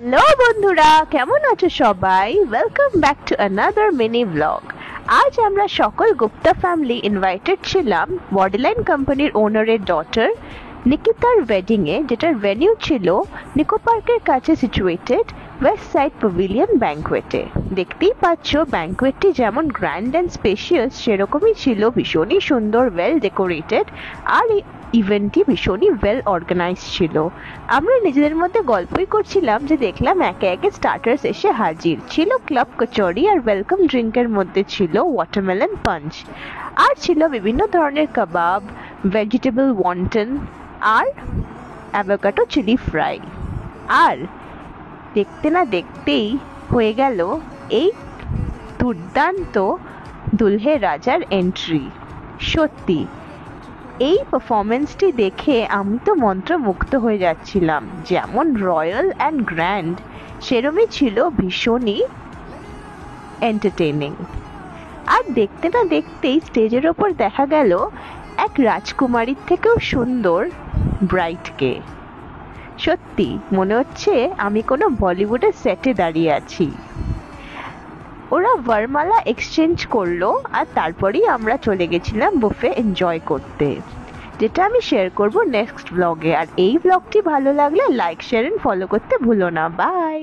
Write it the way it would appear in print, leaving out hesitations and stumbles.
Hello বন্ধুরা, কেমন আছো সবাই? Welcome back to another mini blog. আজ আমরা সকল গুপ্তা ফ্যামিলি ইনভাইটেড ছিলাম বডিলাইন কোম্পানির ওনারের ডটার নিকিতার ওয়েডিং এ, যেটার ভেন্যু ছিল নিকো পার্কের কাছে সিচুয়েটেড ওয়েস্ট সাইড প্যাভিলিয়ন ব্যাংকোয়েটে। দেখতেই পাচ্ছ ব্যাংকোয়েটটি যেমন গ্র্যান্ড অ্যান্ড স্পেশিয়াস সেরকমই ছিল, ভীষণই সুন্দর, ওয়েল ডেকোরেটেড, আর এই ইভেন্টটি ভীষণই ওয়েল অর্গানাইজ ছিল। আমরা নিজেদের মধ্যে গল্পই করছিলাম যে দেখলাম একে একে স্টার্টার্স এসে হাজির ছিল। ক্লাব কচুরি আর ওয়েলকাম ড্রিঙ্কের মধ্যে ছিল ওয়াটারমেলন পাঞ্চ, আর ছিল বিভিন্ন ধরনের কাবাব, ভেজিটেবল ওয়ান্টন আর অ্যাভোকাডো চিলি ফ্রাই। আর দেখতে না দেখতেই হয়ে গেল এই দুর্দান্ত দুলহে রাজার এন্ট্রি। সত্যি এই পারফরমেন্সটি দেখে আমি তো মন্ত্রমুগ্ধ হয়ে যাচ্ছিলাম। যেমন রয়্যাল অ্যান্ড গ্র্যান্ড, সেরমই ছিল ভীষণই এন্টারটেইনিং। আর দেখতে না দেখতেই স্টেজের ওপর দেখা গেল এক রাজকুমারীর থেকেও সুন্দর ব্রাইডকে। সত্যি মনে হচ্ছে আমি কোনো বলিউডের সেটে দাঁড়িয়ে আছি। ওরা বরমালা এক্সচেঞ্জ করলো আর তারপরেই আমরা চলে গেছিলাম বুফে এনজয় করতে, যেটা আমি শেয়ার করব নেক্সট ব্লগে। আর এই ব্লগটি ভালো লাগলে লাইক, শেয়ার এন্ড ফলো করতে ভুলো না। বাই।